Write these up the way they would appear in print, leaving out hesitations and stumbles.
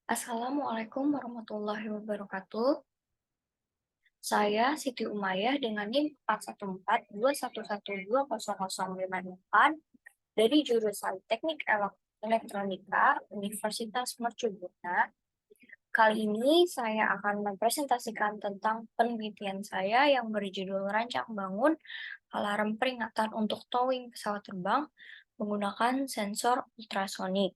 Assalamualaikum warahmatullahi wabarakatuh. Saya Siti Umayyah dengan NIM 41421120058 dari jurusan Teknik Elektronika Universitas Mercubuana. Kali ini saya akan mempresentasikan tentang penelitian saya yang berjudul Rancang Bangun Alarm Peringatan untuk Towing Pesawat Terbang menggunakan sensor ultrasonik.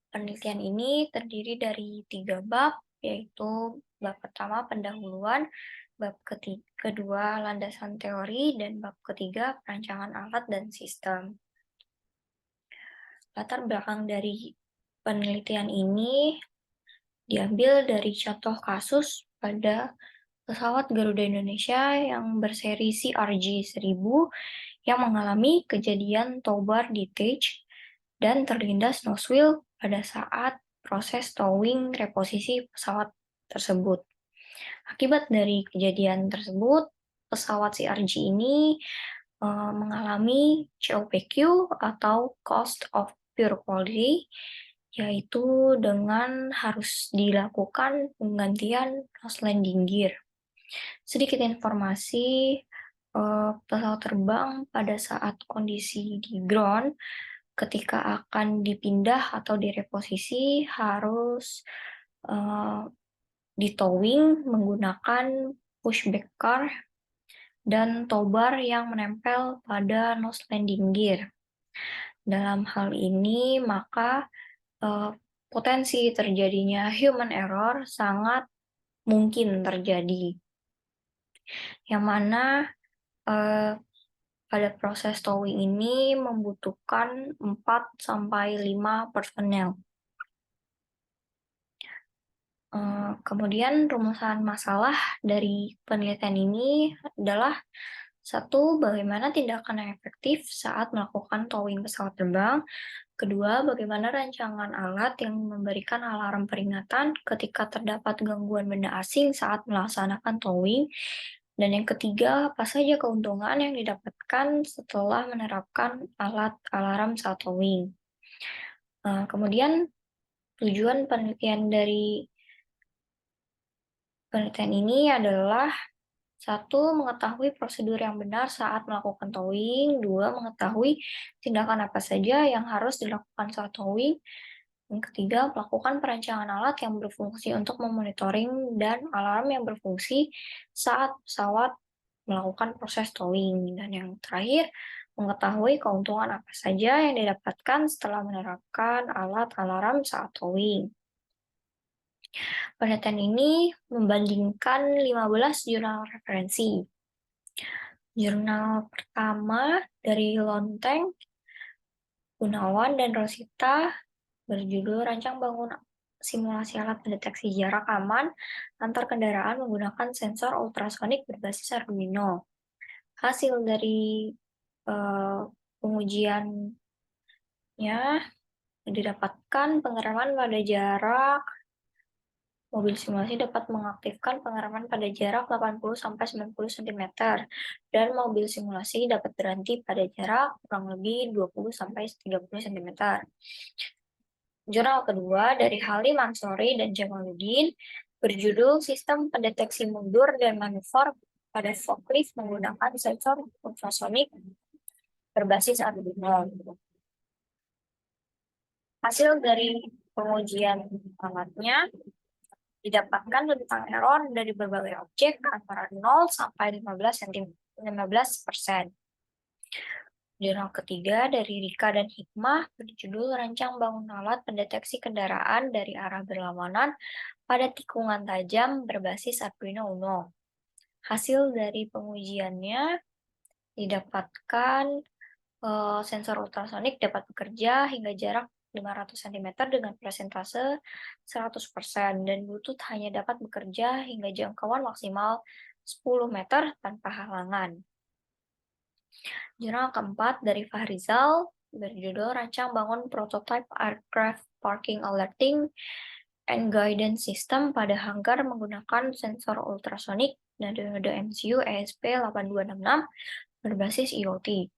Penelitian ini terdiri dari 3 bab, yaitu bab pertama pendahuluan, bab kedua landasan teori, dan bab ketiga perancangan alat dan sistem. Latar belakang dari penelitian ini diambil dari contoh kasus pada pesawat Garuda Indonesia yang berseri CRJ-1000 yang mengalami kejadian tow bar detach dan terlindas nose wheel pada saat proses towing reposisi pesawat tersebut. Akibat dari kejadian tersebut, pesawat CRJ ini mengalami COPQ atau Cost of Pure Quality, yaitu dengan harus dilakukan penggantian nose landing gear. Sedikit informasi, pesawat terbang pada saat kondisi di ground ketika akan dipindah atau direposisi harus ditowing menggunakan pushback car dan tow bar yang menempel pada nose landing gear. Dalam hal ini, maka potensi terjadinya human error sangat mungkin terjadi, yang mana pada proses towing ini membutuhkan 4-5 personel. Kemudian rumusan masalah dari penelitian ini adalah: 1. Bagaimana tindakan yang efektif saat melakukan towing pesawat terbang. 2. Bagaimana rancangan alat yang memberikan alarm peringatan ketika terdapat gangguan benda asing saat melaksanakan towing. Dan yang ketiga, apa saja keuntungan yang didapatkan setelah menerapkan alat alarm saat towing. Kemudian tujuan penelitian dari penelitian ini adalah: 1. Mengetahui prosedur yang benar saat melakukan towing. 2. Mengetahui tindakan apa saja yang harus dilakukan saat towing. Yang ketiga, melakukan perancangan alat yang berfungsi untuk memonitoring dan alarm yang berfungsi saat pesawat melakukan proses towing. Dan yang terakhir, mengetahui keuntungan apa saja yang didapatkan setelah menerapkan alat alarm saat towing. Penelitian ini membandingkan 15 jurnal referensi. Jurnal pertama dari Lonteng, Gunawan, dan Rosita berjudul Rancang Bangun Simulasi Alat Pendeteksi Jarak Aman Antar Kendaraan Menggunakan Sensor Ultrasonik Berbasis Arduino. Hasil dari pengujiannya didapatkan pengereman pada jarak. Mobil simulasi dapat mengaktifkan pengereman pada jarak 80-90 cm, dan mobil simulasi dapat berhenti pada jarak kurang lebih 20-30 cm. Jurnal kedua dari Halim Ansori dan Jamaluddin berjudul Sistem Pendeteksi Mundur dan Manuver pada Forklift Menggunakan Sensor Ultrasonik Berbasis Arduino. Hasil dari pengujian alatnya didapatkan tentang error dari berbagai objek antara 0 sampai 15%. Jurnal ketiga dari Rika dan Hikmah berjudul Rancang Bangun Alat Pendeteksi Kendaraan dari Arah Berlawanan pada Tikungan Tajam Berbasis Arduino Uno. Hasil dari pengujiannya didapatkan sensor ultrasonik dapat bekerja hingga jarak 500 cm dengan persentase 100%, dan Bluetooth hanya dapat bekerja hingga jangkauan maksimal 10 meter tanpa halangan. Jurnal keempat dari Fahrizal berjudul Rancang Bangun Prototype Aircraft Parking Alerting and Guidance System pada Hanggar Menggunakan Sensor Ultrasonik dan MCU ESP8266 berbasis IoT.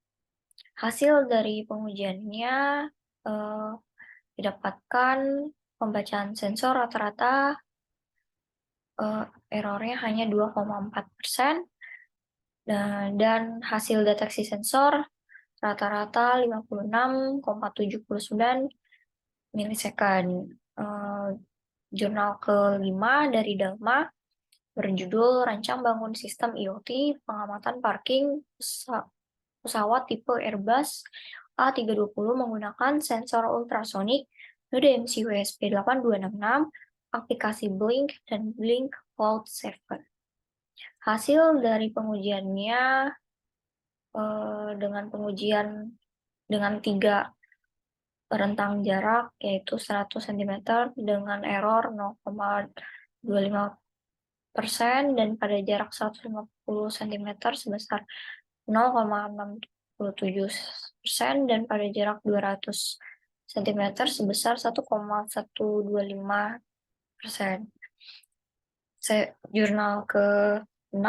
Hasil dari pengujiannya didapatkan pembacaan sensor rata-rata errornya hanya 2,4%, dan hasil deteksi sensor rata-rata 56,79 milisecond. Jurnal kelima dari Dalma berjudul Rancang Bangun Sistem IoT Pengamatan Parking Pesawat Tipe Airbus A320 menggunakan sensor ultrasonik node MCU SP8266, aplikasi Blink, dan Blink Cloud Saver. Hasil dari pengujiannya dengan pengujian dengan 3 rentang jarak, yaitu 100 cm dengan error 0,25%, dan pada jarak 150 cm sebesar 0,67%, dan pada jarak 200 cm sebesar 1,125%. Jurnal ke-6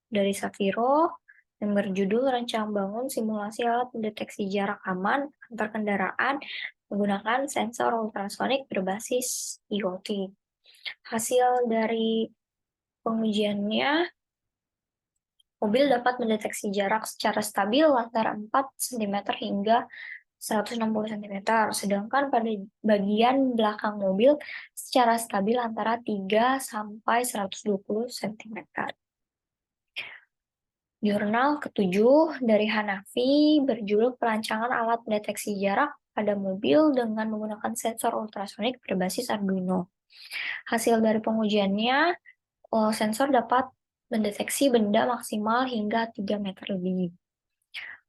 dari Safiro yang berjudul Rancang Bangun Simulasi Alat Pendeteksi Jarak Aman Antar Kendaraan menggunakan sensor ultrasonik berbasis IoT. Hasil dari pengujiannya, mobil dapat mendeteksi jarak secara stabil antara 4 cm hingga 160 cm, sedangkan pada bagian belakang mobil secara stabil antara 3 sampai 120 cm. Jurnal ke-7 dari Hanafi berjudul Perancangan Alat Pendeteksi Jarak pada Mobil dengan menggunakan sensor ultrasonik berbasis Arduino. Hasil dari pengujiannya, sensor dapat mendeteksi benda maksimal hingga 3 meter lebih.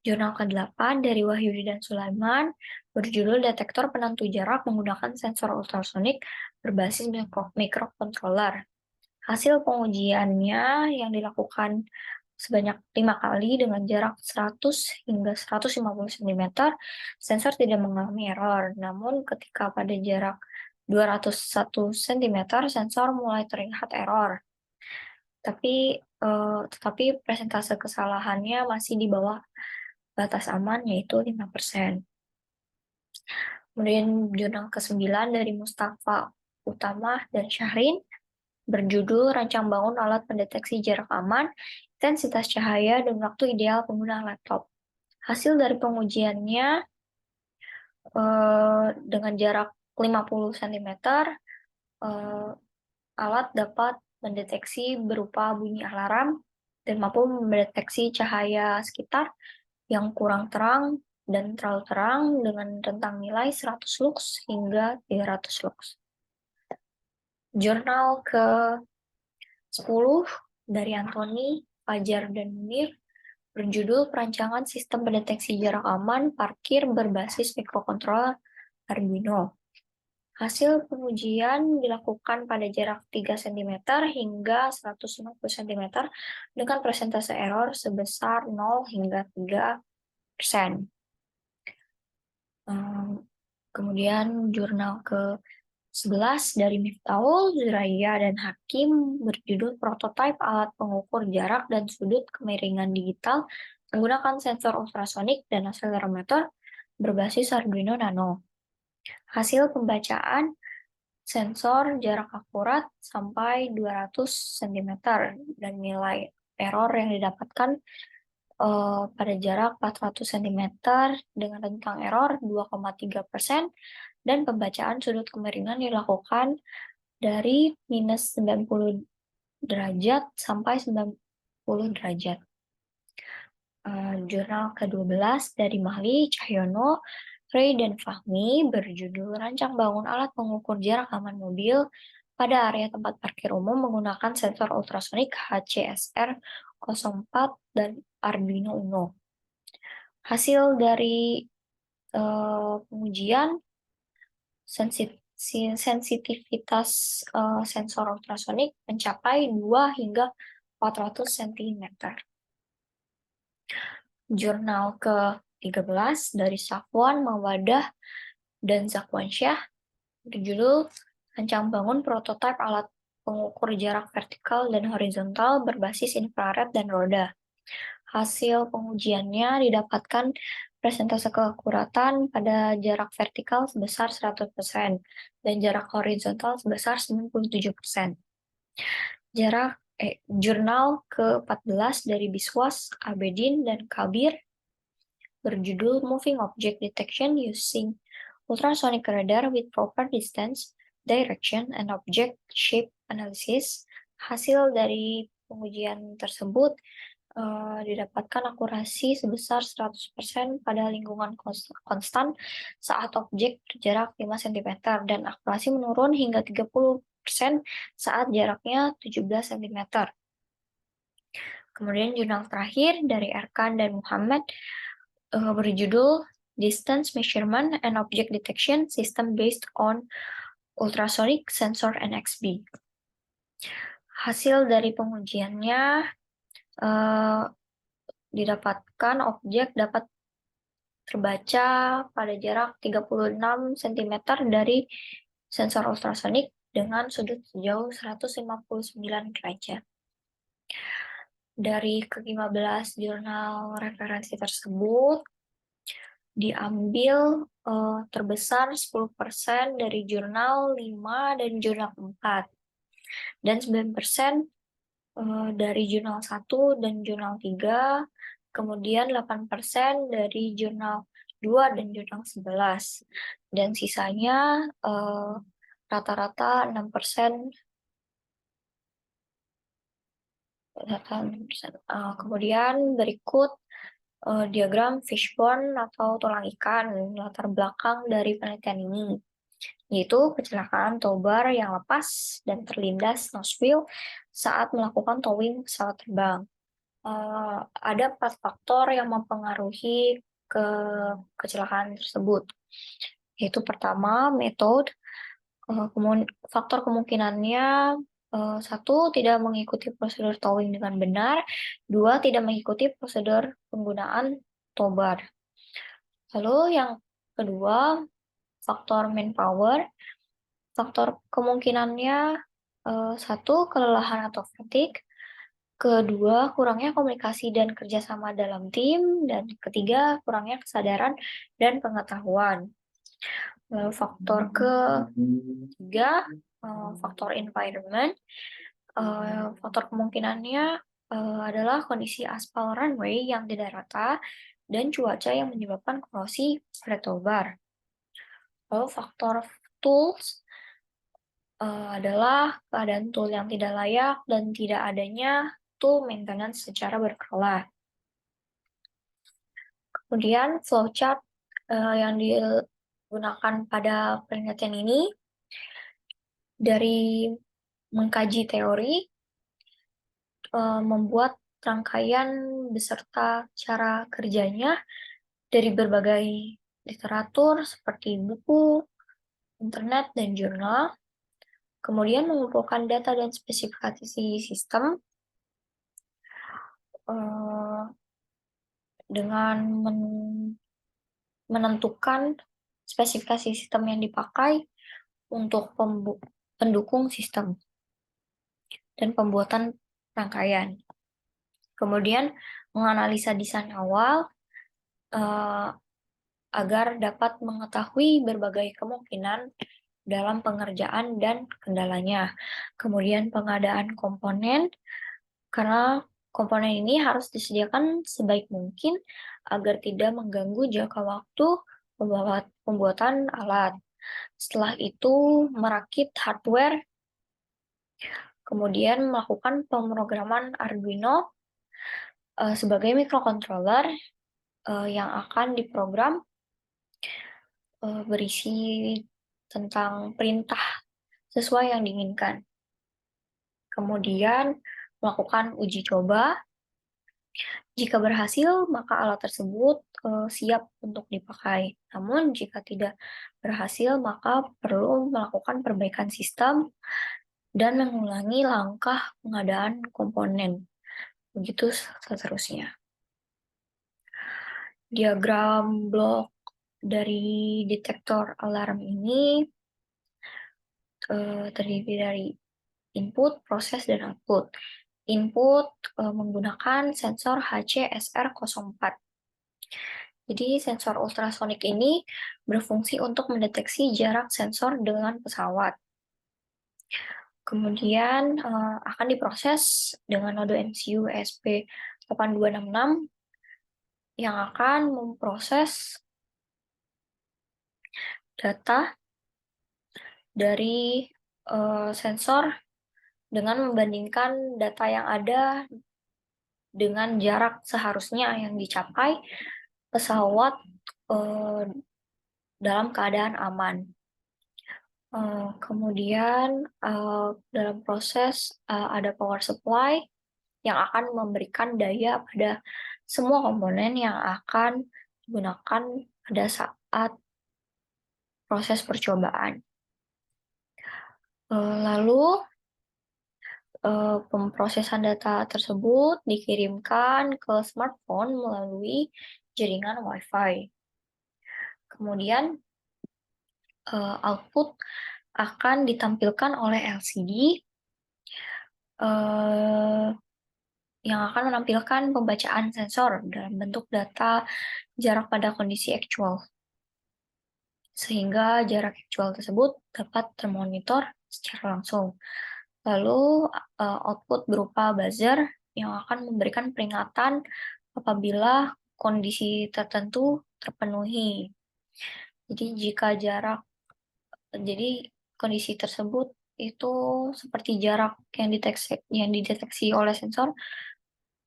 Jurnal ke-8 dari Wahyudi dan Sulaiman berjudul Detektor Penentu Jarak menggunakan sensor ultrasonik berbasis microcontroller. Hasil pengujiannya yang dilakukan sebanyak 5 kali dengan jarak 100 hingga 150 cm, sensor tidak mengalami error. Namun ketika pada jarak 201 cm, sensor mulai terlihat error. Tetapi persentase kesalahannya masih di bawah batas aman, yaitu 5%. Kemudian jurnal ke-9 dari Mustafa Utama dan Syahrin berjudul Rancang Bangun Alat Pendeteksi Jarak Aman, Intensitas Cahaya, dan Waktu Ideal Penggunaan Laptop. Hasil dari pengujiannya dengan jarak 50 cm, alat dapat mendeteksi berupa bunyi alarm dan mampu mendeteksi cahaya sekitar yang kurang terang dan terlalu terang dengan rentang nilai 100 lux hingga 300 lux. Jurnal ke-10 dari Anthony, Fajar, dan Munir berjudul Perancangan Sistem Pendeteksi Jarak Aman Parkir Berbasis Mikrokontroler Arduino. Hasil pengujian dilakukan pada jarak 3 cm hingga 150 cm dengan persentase error sebesar 0 hingga 3%. Kemudian jurnal ke-11 dari Miftahul, Zuraya, dan Hakim berjudul Prototipe Alat Pengukur Jarak dan Sudut Kemiringan Digital menggunakan sensor ultrasonik dan akselerometer berbasis Arduino Nano. Hasil pembacaan sensor jarak akurat sampai 200 cm dan nilai error yang didapatkan pada jarak 400 cm dengan rentang error 2,3%, dan pembacaan sudut kemiringan dilakukan dari minus 90 derajat sampai 90 derajat. Jurnal ke-12 dari Mahli, Cahyono, Ray, dan Fahmi berjudul Rancang Bangun Alat Pengukur Jarak Aman Mobil pada area tempat parkir umum menggunakan sensor ultrasonik HCSR 04 dan Arduino Uno. Hasil dari pengujian sensitivitas sensor ultrasonik mencapai 2 hingga 400 cm. Jurnal ke-13 dari Safwan, Mawadah, dan Zakwansyah berjudul Rancang Bangun Prototipe Alat Pengukur Jarak Vertikal dan Horizontal Berbasis Infrared dan Roda. Hasil pengujiannya didapatkan persentase keakuratan pada jarak vertikal sebesar 100% dan jarak horizontal sebesar 97%. Jurnal ke-14 dari Biswas, Abedin, dan Kabir berjudul Moving Object Detection Using Ultrasonic Radar with Proper Distance, Direction, and Object Shape Analysis. Hasil dari pengujian tersebut didapatkan akurasi sebesar 100% pada lingkungan konstan saat objek berjarak 5 cm dan akurasi menurun hingga 30% saat jaraknya 17 cm. Kemudian jurnal terakhir dari Erkan dan Muhammad berjudul Distance Measurement and Object Detection System Based on Ultrasonic Sensor NXB. Hasil dari pengujiannya didapatkan objek dapat terbaca pada jarak 36 cm dari sensor ultrasonik dengan sudut sejauh 159 derajat. Dari ke-15 jurnal referensi tersebut, diambil terbesar 10% dari jurnal 5 dan jurnal 4, dan 9% dari jurnal 1 dan jurnal 3, kemudian 8% dari jurnal 2 dan jurnal 11, dan sisanya rata-rata 6%. Kemudian berikut diagram fishbone atau tulang ikan, latar belakang dari penelitian ini, yaitu kecelakaan towbar yang lepas dan terlindas nose wheel saat melakukan towing pesawat terbang. Ada 4 faktor yang mempengaruhi kecelakaan tersebut, yaitu pertama, metode. Faktor kemungkinannya 1. Tidak mengikuti prosedur towing dengan benar. 2. Tidak mengikuti prosedur penggunaan towbar. Lalu yang kedua, faktor manpower. Faktor kemungkinannya 1. Kelelahan atau fatigue. Kedua, kurangnya komunikasi dan kerjasama dalam tim. Dan ketiga, kurangnya kesadaran dan pengetahuan. Lalu faktor ketiga, faktor environment. Faktor kemungkinannya adalah kondisi aspal runway yang tidak rata dan cuaca yang menyebabkan korosi pada towbar. Lalu faktor tools adalah keadaan tool yang tidak layak dan tidak adanya tool maintenance secara berkala. Kemudian flowchart yang digunakan pada penelitian ini dari mengkaji teori, membuat rangkaian beserta cara kerjanya dari berbagai literatur seperti buku, internet, dan jurnal. Kemudian mengumpulkan data dan spesifikasi sistem dengan menentukan spesifikasi sistem yang dipakai untuk pendukung sistem dan pembuatan rangkaian. Kemudian menganalisa desain awal agar dapat mengetahui berbagai kemungkinan dalam pengerjaan dan kendalanya. Kemudian pengadaan komponen, karena komponen ini harus disediakan sebaik mungkin agar tidak mengganggu jangka waktu pembuatan alat. Setelah itu merakit hardware, kemudian melakukan pemrograman Arduino sebagai microcontroller yang akan diprogram berisi tentang perintah sesuai yang diinginkan. Kemudian melakukan uji coba. Jika berhasil, maka alat tersebut siap untuk dipakai. Namun jika tidak berhasil, maka perlu melakukan perbaikan sistem dan mengulangi langkah pengadaan komponen. Begitu seterusnya. Diagram blok dari detektor alarm ini terdiri dari input, proses, dan output. Input menggunakan sensor HCSR04 Jadi sensor ultrasonik ini berfungsi untuk mendeteksi jarak sensor dengan pesawat. Kemudian akan diproses dengan node MCU ESP8266 yang akan memproses data dari sensor dengan membandingkan data yang ada dengan jarak seharusnya yang dicapai pesawat eh, dalam keadaan aman. Kemudian dalam proses ada power supply yang akan memberikan daya pada semua komponen yang akan digunakan pada saat proses percobaan. Lalu pemrosesan data tersebut dikirimkan ke smartphone melalui jaringan Wi-Fi. Kemudian output akan ditampilkan oleh LCD yang akan menampilkan pembacaan sensor dalam bentuk data jarak pada kondisi actual, sehingga jarak actual tersebut dapat termonitor secara langsung. Lalu output berupa buzzer yang akan memberikan peringatan apabila kondisi tertentu terpenuhi. Jadi kondisi tersebut itu seperti jarak yang dideteksi oleh sensor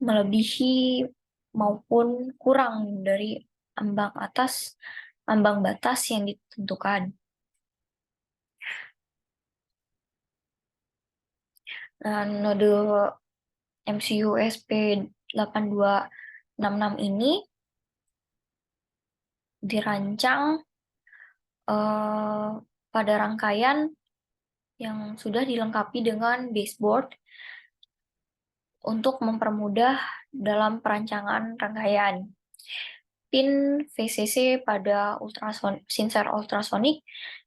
melebihi maupun kurang dari ambang batas yang ditentukan. Nah, node MCU SP8266 ini dirancang pada rangkaian yang sudah dilengkapi dengan baseboard untuk mempermudah dalam perancangan rangkaian. Pin VCC pada sensor ultrasonik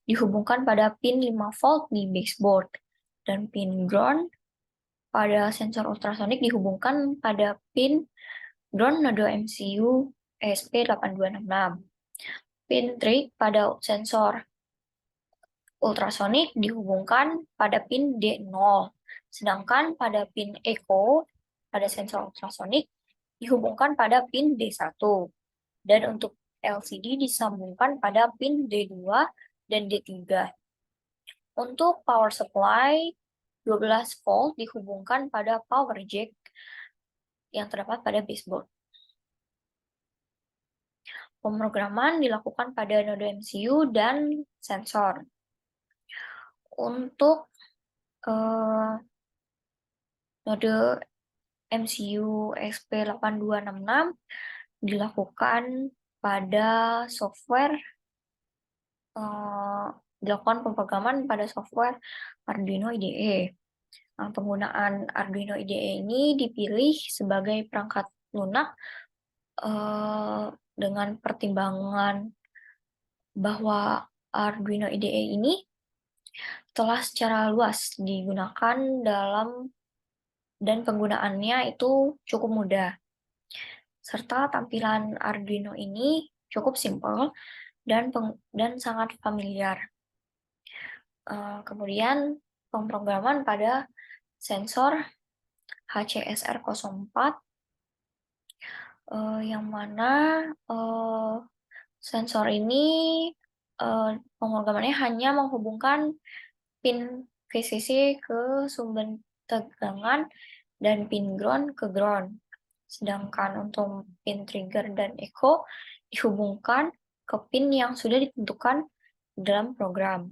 dihubungkan pada pin 5 volt di baseboard, dan pin ground pada sensor ultrasonik dihubungkan pada pin ground node MCU ESP8266. Pin trig pada sensor ultrasonik dihubungkan pada pin D0, sedangkan pada pin echo pada sensor ultrasonik dihubungkan pada pin D1. Dan untuk LCD disambungkan pada pin D2 dan D3. Untuk power supply, 12 volt dihubungkan pada power jack yang terdapat pada baseboard. Pemrograman dilakukan pada node MCU dan sensor. Untuk node MCU ESP8266 dilakukan pada software dilakukan pemrograman pada software Arduino IDE. Nah, penggunaan Arduino IDE ini dipilih sebagai perangkat lunak dengan pertimbangan bahwa Arduino IDE ini telah secara luas digunakan dan penggunaannya itu cukup mudah. Serta tampilan Arduino ini cukup simpel dan sangat familiar. Kemudian pemrograman pada sensor HCSR04 yang mana sensor ini pemrogramannya hanya menghubungkan pin VCC ke sumber tegangan dan pin ground ke ground. Sedangkan untuk pin trigger dan echo dihubungkan ke pin yang sudah ditentukan dalam program.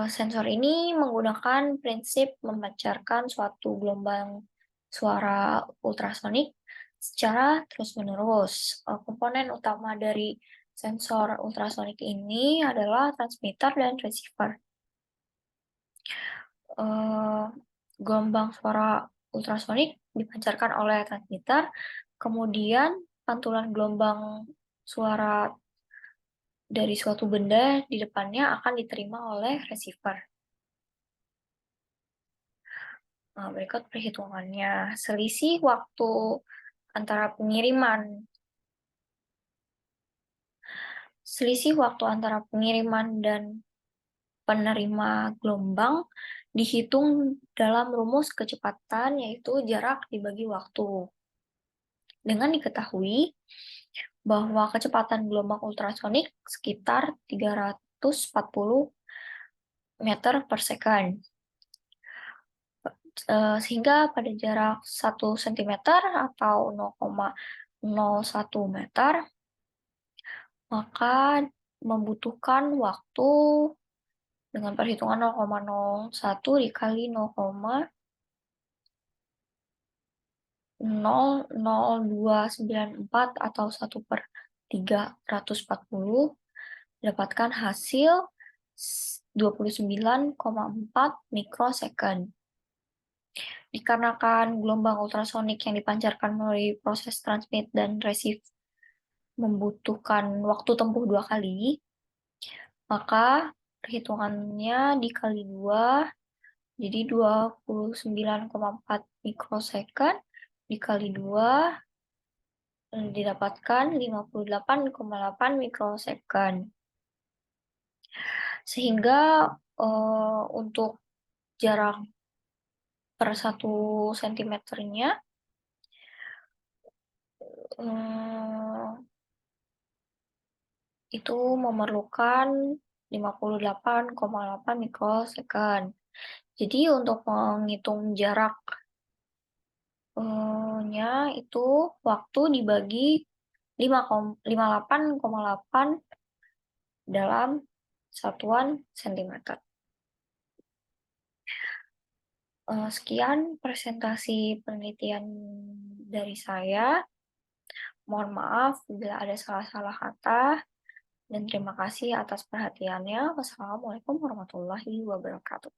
Sensor ini menggunakan prinsip memancarkan suatu gelombang suara ultrasonik secara terus-menerus. Komponen utama dari sensor ultrasonik ini adalah transmitter dan receiver. Gelombang suara ultrasonik dipancarkan oleh transmitter, kemudian pantulan gelombang suara dari suatu benda di depannya akan diterima oleh receiver. Nah, berikut perhitungannya. Selisih waktu antara pengiriman Selisih waktu antara pengiriman dan penerima gelombang dihitung dalam rumus kecepatan, yaitu jarak dibagi waktu. Dengan diketahui bahwa kecepatan gelombang ultrasonik sekitar 340 meter per second. Sehingga pada jarak 1 cm atau 0,01 meter, maka membutuhkan waktu dengan perhitungan 0,01 dikali 0,00294 atau 1/340, dapatkan hasil 29,4 mikrosecond. Dikarenakan gelombang ultrasonik yang dipancarkan melalui proses transmit dan resif membutuhkan waktu tempuh 2 kali, maka perhitungannya dikali 2, jadi 29,4 mikrosecond dikali 2 didapatkan 58,8 mikrosecond. Sehingga untuk jarak per 1 cm-nya itu memerlukan 58,8 mikrosecond. Jadi untuk menghitung jarak nya itu waktu dibagi 58,8 dalam satuan cm. Sekian presentasi penelitian dari saya. Mohon maaf bila ada salah-salah kata, dan terima kasih atas perhatiannya. Wassalamualaikum warahmatullahi wabarakatuh.